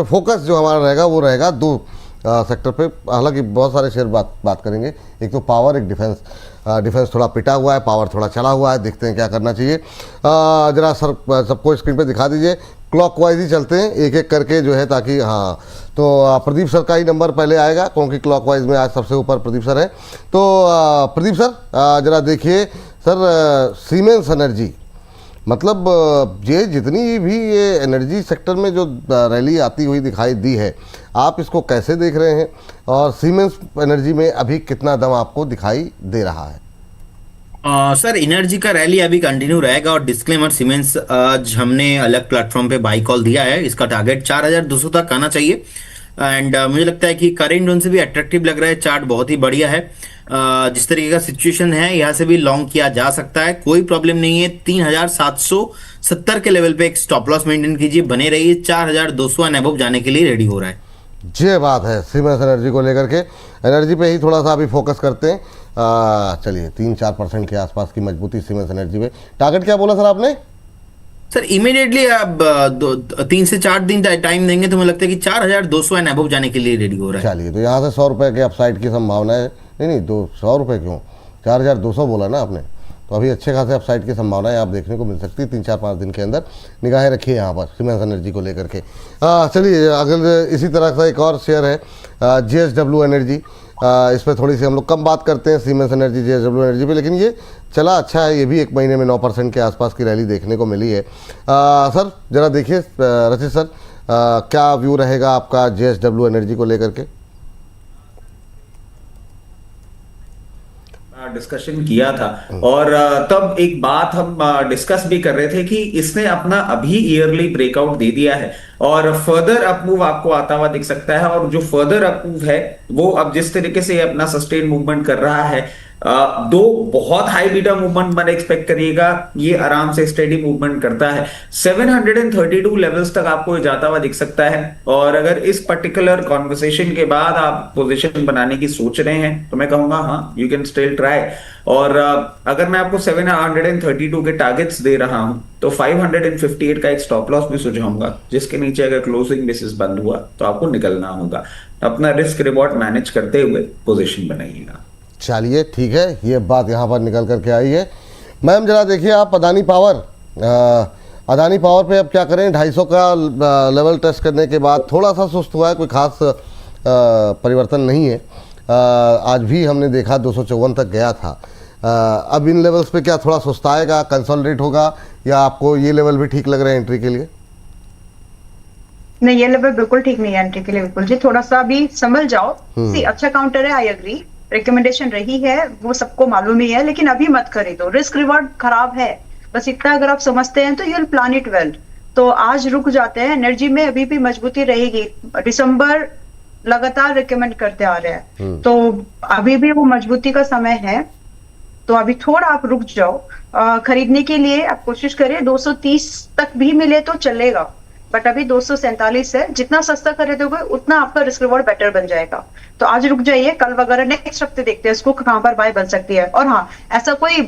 Focus जो हमारा रहेगा वो रहेगा दो सेक्टर पे। हालांकि बहुत सारे शेयर बात करेंगे, एक तो पावर, एक डिफेंस। डिफेंस थोड़ा पिटा हुआ है, पावर थोड़ा चला हुआ है, देखते हैं क्या करना चाहिए। जरा सर सबको स्क्रीन पे दिखा दीजिए, क्लॉकवाइज ही चलते हैं एक एक करके जो है, ताकि हाँ। तो प्रदीप सर का ही नंबर पहले आएगा क्योंकि क्लॉकवाइज में आज सबसे ऊपर प्रदीप सर है। तो प्रदीप सर जरा देखिए सर, सीमेंस एनर्जी, मतलब ये जितनी भी ये एनर्जी सेक्टर में जो रैली आती हुई दिखाई दी है, आप इसको कैसे देख रहे हैं, और सीमेंस एनर्जी में अभी कितना दम आपको दिखाई दे रहा है? सर एनर्जी का रैली अभी कंटिन्यू रहेगा, और डिस्क्लेमर, सीमेंस आज हमने अलग प्लेटफॉर्म पे बाई कॉल दिया है। इसका टारगेट 4200 तक आना चाहिए, एंड मुझे लगता है कि करेंट जोन से भी अट्रैक्टिव लग रहा है। चार्ट बहुत ही बढ़िया है। जिस तरीके का सिचुएशन है, यहाँ से भी लॉन्ग किया जा सकता है, कोई प्रॉब्लम नहीं है। 3770 के लेवल पे एक स्टॉप लॉस मेंटेन कीजिए, बने रहिए। 4200 एंड अबव जाने के लिए रेडी हो रहा है। ये बात है सीमेंस एनर्जी को लेकर के। एनर्जी पे ही थोड़ा सा अभी फोकस करते हैं। चलिए 3-4% के आसपास की मजबूती सीमेंस एनर्जी में। टारगेट क्या बोला सर आपने? सर इमीडिएटली आप 3 से 4 दिन टाइम देंगे तो मुझे लगता है कि 4200 एंड अबव जाने के लिए रेडी हो रहा है। चलिए, तो यहाँ से 100 रुपये के अपसाइड की संभावना है। नहीं, 200 रुपये क्यों, 4200 बोला ना आपने, तो अभी अच्छे खासे अपसाइड की संभावनाएं आप देखने को मिल सकती है 3-4-5 दिन के अंदर। निगाहें रखिए यहाँ पर सीमेंस एनर्जी को लेकर के। चलिए, अगर इसी तरह का एक और शेयर है JSW एनर्जी। इस पर थोड़ी सी हम लोग कम बात करते हैं, सीमेंस एनर्जी, JSW एनर्जी पे, लेकिन ये चला अच्छा है। ये भी एक महीने में 9% के आसपास की रैली देखने को मिली है। सर जरा देखिए, रचित सर, क्या व्यू रहेगा आपका JSW एनर्जी को लेकर के? डिस्कशन किया था, और तब एक बात हम डिस्कस भी कर रहे थे कि इसने अपना अभी ईयरली ब्रेकआउट दे दिया है, और फर्दर अपमूव आपको आता हुआ दिख सकता है। और जो फर्दर अपमूव है वो अब जिस तरीके से अपना सस्टेन मूवमेंट कर रहा है, दो बहुत हाई बीटा मूवमेंट मत एक्सपेक्ट करिएगा, ये आराम से स्टेडी मूवमेंट करता है। 732 लेवल्स तक आपको जाता हुआ दिख सकता है। और अगर इस पर्टिकुलर कॉन्वर्सेशन के बाद आप पोजीशन बनाने की सोच रहे हैं तो मैं कहूंगा हाँ, यू कैन स्टिल ट्राई। और अगर मैं आपको 732 के टारगेट्स दे रहा हूं तो 558 का एक स्टॉप लॉस भी सुझाऊंगा, जिसके नीचे अगर क्लोजिंग बेसिस बंद हुआ तो आपको निकलना होगा। अपना रिस्क रिवॉर्ड मैनेज करते हुए पोजीशन बनाइएगा। चलिए ठीक है, ये बात यहाँ पर निकल करके आई है। मैम जरा देखिए आप अदानी पावर, अदानी पावर पे अब क्या करें? 250 का लेवल टेस्ट करने के बाद थोड़ा सा सुस्त हुआ है, कोई खास परिवर्तन नहीं है। आज भी हमने देखा 254 तक गया था। अब इन लेवल्स पे क्या थोड़ा सुस्ताएगा, कंसोलिडेट होगा, या आपको ये लेवल भी ठीक लग रहे हैं एंट्री के लिए? नहीं, ये लेवल बिल्कुल ठीक नहीं है एंट्री के लिए। बिल्कुल जी, थोड़ा सा अभी संभल जाओ। सी अच्छा काउंटर है, आई एग्री, रिकमेंडेशन रही है, वो सबको मालूम ही है, लेकिन अभी मत खरीदो, रिस्क रिवॉर्ड खराब है। बस इतना अगर आप समझते हैं तो you will plan it well. तो आज रुक जाते हैं। एनर्जी में अभी भी मजबूती रहेगी। दिसंबर लगातार रिकमेंड करते आ रहे हैं, तो अभी भी वो मजबूती का समय है। तो अभी थोड़ा आप रुक जाओ। खरीदने के लिए आप कोशिश करें 230 तक भी मिले तो चलेगा, बट अभी 247 है। जितना सस्ता खरीदोगे उतना आपका रिस्क रिवॉर्ड बेटर बन जाएगा। तो आज रुक जाइए, कल वगैरह नेक्स्ट हफ्ते देखते हैं इसको कहां पर बाय बन सकती है। और हाँ, ऐसा कोई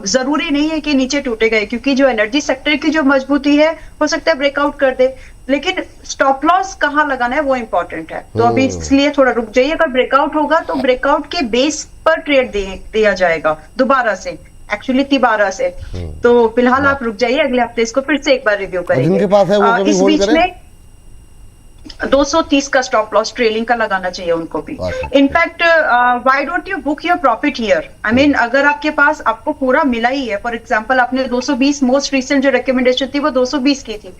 जरूरी नहीं है कि नीचे टूटे गए, क्योंकि जो एनर्जी सेक्टर की जो मजबूती है हो सकता है ब्रेकआउट कर दे, लेकिन स्टॉप लॉस कहाँ लगाना है वो इंपॉर्टेंट है। तो अभी इसलिए थोड़ा रुक जाइए। अगर ब्रेकआउट होगा तो ब्रेकआउट के बेस पर ट्रेड दिया जाएगा दोबारा से, एक्चुअली 12 से। तो फिलहाल आप रुक जाइए, अगले हफ्ते इसको फिर से एक बार रिव्यू करेंगे। जिनके पास है वो इस बीच में 230 का स्टॉप लॉस ट्रेलिंग का लगाना चाहिए उनको भी। In fact why don't you book your profit here? I mean अगर आपके पास आपको पूरा मिला ही है, फॉर एग्जांपल आपने 220 मोस्ट रिसेंट जो रिकमेंडेशन थी वो 220 की थी,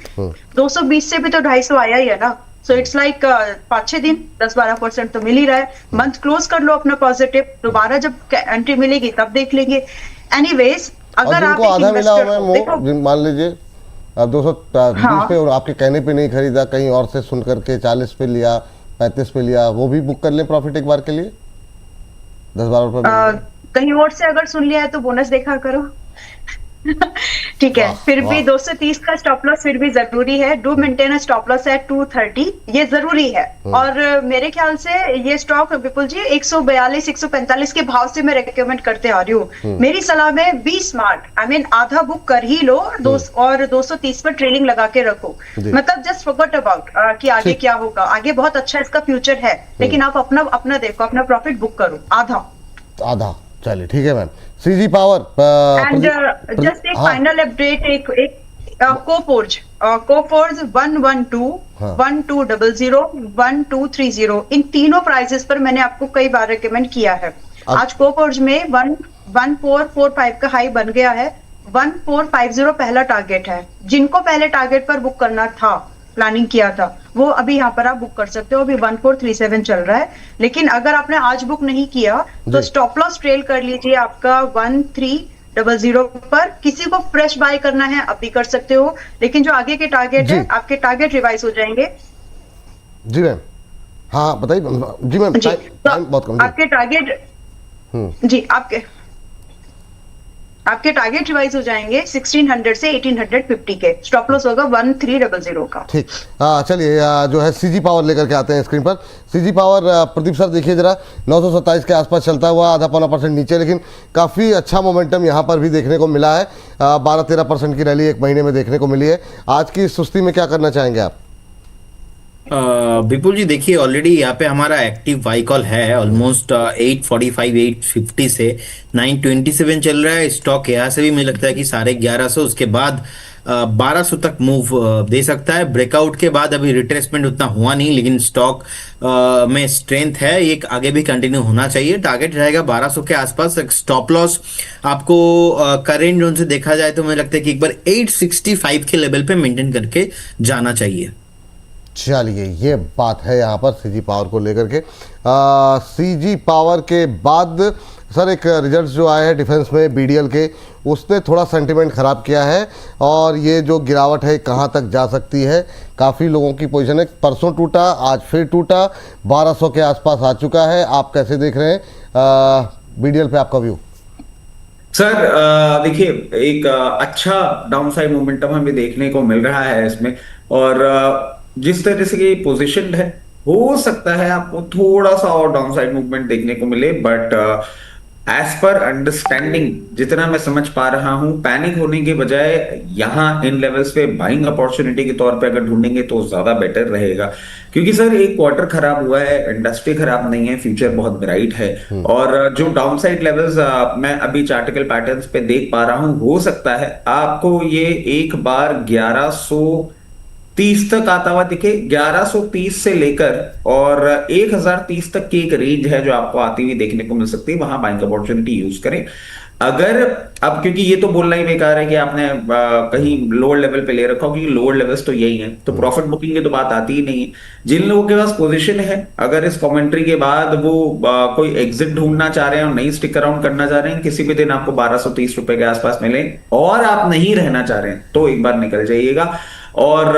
220 से भी तो 250 आया ही है ना। सो इट्स लाइक 5-6 दिन 10-12% तो मिल ही रहा है। मंथ क्लोज कर लो अपना पॉजिटिव, दोबारा जब एंट्री मिलेगी तब देख लेंगे। एनीवेज, अगर आप आधा मिला हुआ है, मान लीजिए अब 220 पे और आपके कहने पे नहीं खरीदा, कहीं और से सुन करके 40 पे लिया, 35 पे लिया, वो भी बुक कर लें प्रॉफिट एक बार के लिए 10-12 रुपए। कहीं और से अगर सुन लिया है तो बोनस देखा करो। ठीक है, वाह, फिर भी वाह। 230 का स्टॉप लॉस फिर भी जरूरी है। डू मेंटेन स्टॉप लॉस है 230, ये जरूरी है। और मेरे ख्याल से ये स्टॉक विपुल जी 142 145 के भाव से मैं रेकमेंड करते आ रही हूँ। मेरी सलाह में बी स्मार्ट, आई मीन आधा बुक कर ही लो और 230 पर ट्रेडिंग लगा के रखो। जी। मतलब जस्ट फॉरगेट अबाउट कि आगे ठीक। क्या होगा, आगे बहुत अच्छा इसका फ्यूचर है, लेकिन आप अपना अपना देखो, अपना प्रॉफिट बुक करो आधा। चलिए ठीक है ma'am. CG power and just एक फाइनल अपडेट, एक कोफोर्ज 112 हाँ। 1200 1230, इन तीनों प्राइसेस पर मैंने आपको कई बार रिकमेंड किया है। आज कोफोर्ज में 1445 का हाई बन गया है। 1450 पहला टारगेट है। जिनको पहले टारगेट पर बुक करना था, प्लानिंग किया था, वो अभी यहाँ पर आप बुक कर सकते हो। अभी 1437 चल रहा है, लेकिन अगर आपने आज बुक नहीं किया तो जी। स्टॉप लॉस ट्रेल कर लीजिए आपका 1300 पर। किसी को फ्रेश बाय करना है आप भी कर सकते हो, लेकिन जो आगे के टारगेट जी। है, आपके टारगेट रिवाइज हो जाएंगे। जी मैम, हाँ बताइए जी मैम। जी, टाइम बहुत कम। तो आपके टारगेट जी आपके टारगेट रिवाइज हो जाएंगे 1600 से 1850 के। स्टॉप लॉस होगा 1300 का। ठीक। चलिए जो है सीजी पावर लेकर के आते हैं स्क्रीन पर। सीजी पावर प्रदीप सर देखिए जरा, 927 के आसपास चलता हुआ आधा पौना % नीचे, लेकिन काफ़ी अच्छा मोमेंटम यहाँ पर भी देखने को मिला है। 12-13% की रैली एक महीने में देखने को मिली है। आज की इस सुस्ती में क्या करना चाहेंगे आप? विपुल जी देखिए, ऑलरेडी यहाँ पे हमारा एक्टिव बाई कॉल है ऑलमोस्ट 845 850 से 927 चल रहा है स्टॉक। यहाँ से भी मुझे लगता है कि 1150, उसके बाद 1200 तक मूव दे सकता है। ब्रेकआउट के बाद अभी रिट्रेसमेंट उतना हुआ नहीं, लेकिन स्टॉक में स्ट्रेंथ है, ये आगे भी कंटिन्यू होना चाहिए। टारगेट रहेगा 1200 के आसपास। स्टॉप लॉस आपको करेंट जोन से देखा जाए तो मुझे लगता है कि एक बार 865 के लेवल पे मेंटेन करके जाना चाहिए। चलिए ये बात है यहाँ पर सीजी पावर को लेकर के। सीजी पावर के बाद सर एक रिजल्ट जो आए हैं डिफेंस में बीडीएल के, उसने थोड़ा सेंटिमेंट ख़राब किया है, और ये जो गिरावट है कहाँ तक जा सकती है। काफ़ी लोगों की पोजीशन है, परसों टूटा, आज फिर टूटा, 1200 के आसपास आ चुका है। आप कैसे देख रहे हैं बीडीएल पे, आपका व्यू? सर देखिए, एक अच्छा डाउनसाइड मोमेंटम हमें देखने को मिल रहा है इसमें, और जिस तरह से ये पोजीशन है, हो सकता है आपको थोड़ा सा और डाउनसाइड मूवमेंट देखने को मिले, बट एज पर अंडरस्टैंडिंग जितना मैं समझ पा रहा हूं, पैनिक होने के बजाय यहां इन लेवल्स पे बाइंग अपॉर्चुनिटी के तौर पे अगर ढूंढेंगे तो ज्यादा बेटर रहेगा। क्योंकि सर एक क्वार्टर खराब हुआ है, इंडस्ट्री खराब नहीं है, फ्यूचर बहुत ब्राइट है। और जो डाउनसाइड लेवल्स मैं अभी चार्टिकल पैटर्न्स पे देख पा रहा हूं, हो सकता है आपको ये एक बार 1130 तक आता हुआ दिखे। 1130 से लेकर और 1030 तक की एक रेंज है जो आपको आती हुई देखने को मिल सकती है, वहां बाइंग अपॉर्चुनिटी यूज करें। अगर अब, क्योंकि ये तो बोलना ही बेकार है कि आपने कहीं लोअर लेवल पे ले रखा हो, क्योंकि लोअर लेवल्स तो यही है, तो प्रॉफिट बुकिंग की तो बात आती ही नहीं है। जिन लोगों के पास पोजीशन है, अगर इस कमेंट्री के बाद वो कोई एग्जिट ढूंढना चाह रहे हैं और नहीं स्टिक अराउंड करना चाह रहे हैं, किसी भी दिन आपको 1230 रुपए के आसपास मिले और आप नहीं रहना चाह रहे हैं, तो एक बार निकल जाइएगा। और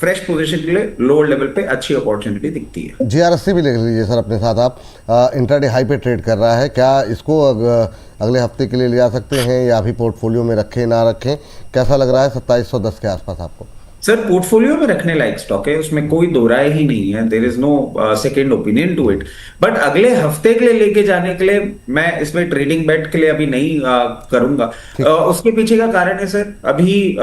फ्रेश पोजीशन के लिए लोअर लेवल पे अच्छी अपॉर्चुनिटी दिखती है। जीआरएससी भी ले लीजिए सर अपने साथ। आप इंट्राडे हाई पे ट्रेड कर रहा है, क्या इसको अगले हफ्ते के लिए ले जा सकते हैं, या अभी पोर्टफोलियो में रखें ना रखें? कैसा लग रहा है 2710 के आसपास आपको? सर पोर्टफोलियो में रखने लायक स्टॉक है, उसमें कोई दो राय ही नहीं है। There is no second opinion to it. But अगले हफ्ते के लिए लेके जाने के लिए मैं इसमें ट्रेडिंग बेट के लिए अभी नहीं करूंगा। उसके पीछे का कारण है सर, अभी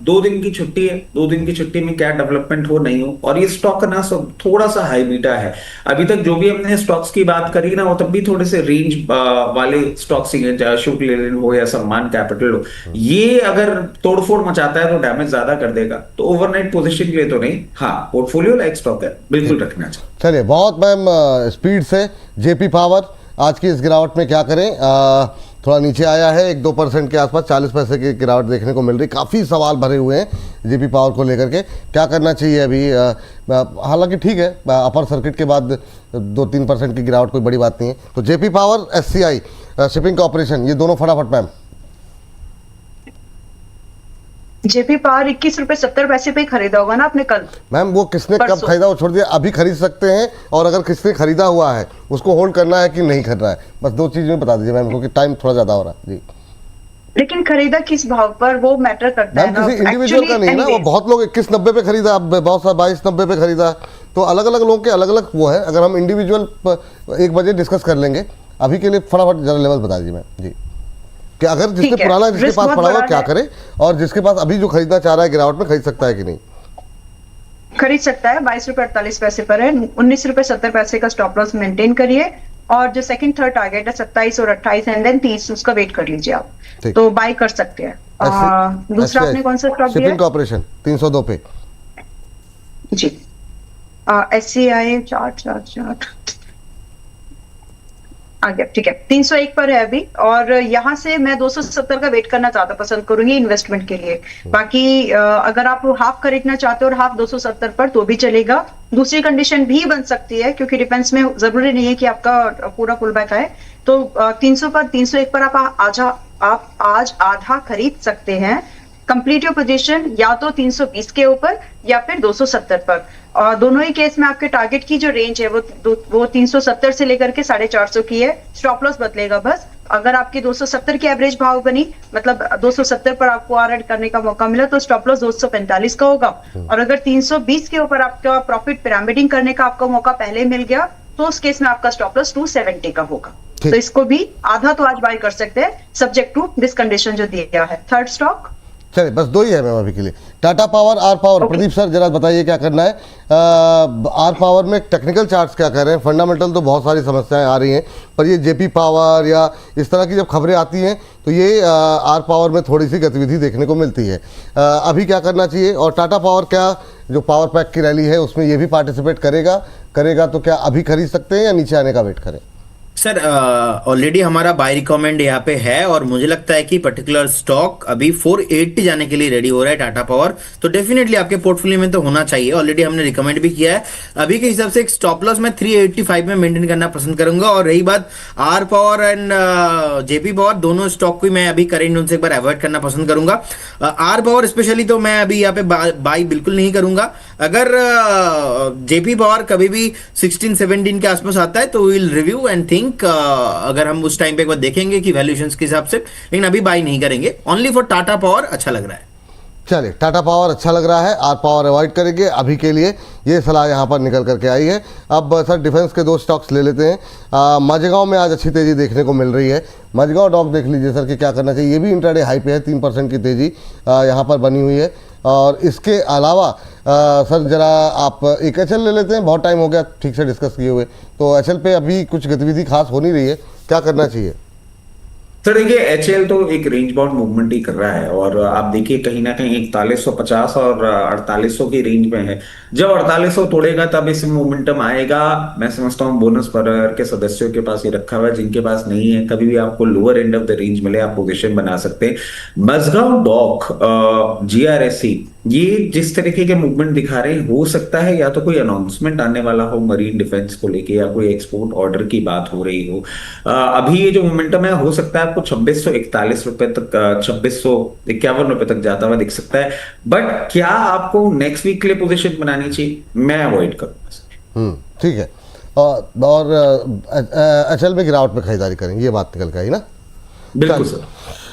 2 दिन की छुट्टी है, 2 दिन की छुट्टी में क्या डेवलपमेंट हो नहीं हो, और ये स्टॉक ना थोड़ा सा हाई बीटा है। अभी तक जो भी हमने स्टॉक्स की बात करी ना, वो तब भी थोड़े से रेंज वाले स्टॉक्स ही हैं, चाहे शुभ लेलैंड हो या सम्मान कैपिटल हो। ये अगर तोड़फोड़ मचाता है तो डैमेज ज्यादा कर देगा, तो ओवरनाइट पोजीशन के लिए तो नहीं, हाँ पोर्टफोलियो लाइक स्टॉक है, बिल्कुल रखना चाहिए। चलिए बहुत मैम स्पीड से जेपी पावर आज की इस गिरावट में क्या करें? थोड़ा नीचे आया है 1-2% के आसपास, 40 पैसे की गिरावट देखने को मिल रही। काफ़ी सवाल भरे हुए हैं जेपी पावर को लेकर के, क्या करना चाहिए अभी? हालांकि ठीक है, अपर सर्किट के बाद 2-3% की गिरावट कोई बड़ी बात नहीं है। तो JP power, SCI shipping corporation, ये दोनों फटाफट मैम। जेपी पावर 21 रुपए 70 पैसे पे खरीदा होगा ना आपने कल? मैम वो किसने कब खरीदा वो छोड़ दिया, अभी खरीद सकते हैं, और अगर किसने खरीदा हुआ है उसको होल्ड करना है कि नहीं करना है, बस 2 चीज़ में बता दीजिए मैम, क्योंकि टाइम थोड़ा ज़्यादा हो रहा है। जी लेकिन खरीदा किस भाव पर वो मैटर करता है मैम ना किसी इंडिविजुअल का नहीं है ना, वो anyways, बहुत लोग 21.90 पे खरीदा, अब बहुत सारा 22.90 पे खरीदा, तो अलग अलग लोगों के अलग अलग वो है। अगर हम इंडिविजुअल एक बजे डिस्कस कर लेंगे, अभी के लिए फटाफट जरा लेवल बता दीजिए मैम जी, कि अगर जिसने ठीक है, पुराना जिसके रिस्क पास बहुत पड़ा हुआ बड़ा क्या है। करे, और जिसके पास अभी जो खरीदना चाह रहा है गिरावट में खरीद सकता है कि नहीं। खरीद सकता है। 22 रुपए 48 पैसे पर है। 19 रुपए 70 पैसे का स्टॉप लॉस मेंटेन करिए, और जो सेकंड थर्ड टारगेट है 27 और 28 एंड देन 30, उसका वेट कर लीजिए आप, ठीक। तो बाय कर सकते हैं। दूसरा आपने कौन सा स्टॉक दिया शिपिंग कॉर्पोरेशन 302 पे। जी? SCI चार्ट आ गया, ठीक है। 301 पर है अभी, और यहाँ से मैं 270 का वेट करना ज्यादा पसंद करूंगी इन्वेस्टमेंट के लिए। बाकी अगर आप हाफ खरीदना चाहते हो और हाफ 270 पर, तो भी चलेगा। दूसरी कंडीशन भी बन सकती है, क्योंकि डिफेंस में जरूरी नहीं है कि आपका पूरा पुल बैक आए, तो 300 पर 301 पर आप आज आधा खरीद सकते हैं। कंप्लीट योर पोजीशन या तो 320 के ऊपर या फिर 270 पर, और दोनों ही केस में आपके टारगेट की जो रेंज है वो 370 से लेकर के 450 की है। स्टॉप लॉस बदलेगा बस। अगर आपकी 270 की एवरेज भाव बनी, मतलब 270 पर आपको आर करने का मौका मिला, तो स्टॉप लॉस 245 का होगा। और अगर 320 के ऊपर आपका प्रॉफिट पिरामिडिंग करने का आपको मौका पहले मिल गया, तो उस केस में आपका स्टॉप लॉस 270 का होगा। ठीक। तो इसको भी आधा तो आज बाय कर सकते हैं, सब्जेक्ट टू दिस कंडीशन जो दिया है। थर्ड स्टॉक चलिए, बस दो ही है मैम अभी के लिए। Tata power, R power. Okay. Pradeep sir जरा बताइए क्या करना है। आर पावर में टेक्निकल चार्ट्स क्या कह रहे हैं? फंडामेंटल तो बहुत सारी समस्याएं आ रही हैं, पर ये जेपी पावर या इस तरह की जब खबरें आती हैं, तो ये आर पावर में थोड़ी सी गतिविधि देखने को मिलती है। अभी क्या करना चाहिए? और टाटा पावर क्या जो पावर पैक की रैली है उसमें ये भी पार्टिसिपेट करेगा तो क्या अभी खरीद सकते हैं या नीचे आने का वेट करें? सर ऑलरेडी हमारा बाय रिकमेंड यहाँ पे है, और मुझे लगता है कि पर्टिकुलर स्टॉक अभी 480 जाने के लिए रेडी हो रहा है, टाटा पावर। तो डेफिनेटली आपके पोर्टफोलियो में तो होना चाहिए। ऑलरेडी हमने रिकमेंड भी किया है। अभी के हिसाब से एक स्टॉप लॉस मैं 385 में मेंटेन करना पसंद करूंगा। और रही बात R power and JP power, दोनों स्टॉक को मैं अभी करेंट उनसे एक बार अवॉइड करना पसंद करूंगा। आर पावर स्पेशली तो मैं अभी यहाँ पे बाई बिल्कुल नहीं करूंगा। अगर जेपी पावर कभी भी 16-17 के आसपास आता है तो विल रिव्यू एंड थिंक, अगर हम उस टाइम पे एक बार देखेंगे कि वैल्यूएशंस के हिसाब से, लेकिन अभी बाय नहीं करेंगे। ओनली फॉर टाटा पावर अच्छा लग रहा है। चलिए, टाटा पावर अच्छा लग रहा है, आर पावर अवॉइड करेंगे अभी के लिए। ये सलाह यहाँ पर निकल करके आई है। अब सर डिफेंस के दो स्टॉक्स ले लेते हैं। माझगांव में आज अच्छी तेज़ी देखने को मिल रही है। माझगांव डॉक देख लीजिए सर कि क्या करना चाहिए। ये भी इंट्राडे हाई पे है, 3% की तेज़ी यहाँ पर बनी हुई है। और इसके अलावा सर जरा आप एक एचएल ले लेते हैं, बहुत टाइम हो गया ठीक से डिस्कस किए हुए। तो एचएल पे अभी कुछ गतिविधि खास हो नहीं रही है, क्या करना चाहिए? सर देखिए, एचएल तो एक रेंज बाउंड मूवमेंट ही कर रहा है, और आप देखिए कहीं ना कहीं 4150 और 4800 की रेंज में है। जब 4800 तोड़ेगा तब इस मोमेंटम आएगा। मैं समझता हूँ बोनस पर के सदस्यों के पास ये रखा हुआ है, जिनके पास नहीं है, कभी भी आपको lower end of the range मिले आप पोजीशन बना सकते हैं। मझगांव डॉक, जीआरएससी, ये जिस तरीके के मूवमेंट दिखा रहे हैं, हो सकता है या तो कोई अनाउंसमेंट आने वाला हो मरीन डिफेंस को लेके, या कोई एक्सपोर्ट ऑर्डर की बात हो रही हो। अभी ये जो मोमेंटम है, हो सकता है आपको 2641 रुपए तक, 2651 रुपए तक जाता हुआ दिख सकता है। बट क्या आपको नेक्स्ट वीक के लिए पोजीशन बनानी चाहिए? मैं अवॉइड करूंगा। ठीक है। और एचएल में गिरावट में खरीदारी करेंगे, ये बात निकल के आई ना? बिल्कुल चलिए। सर।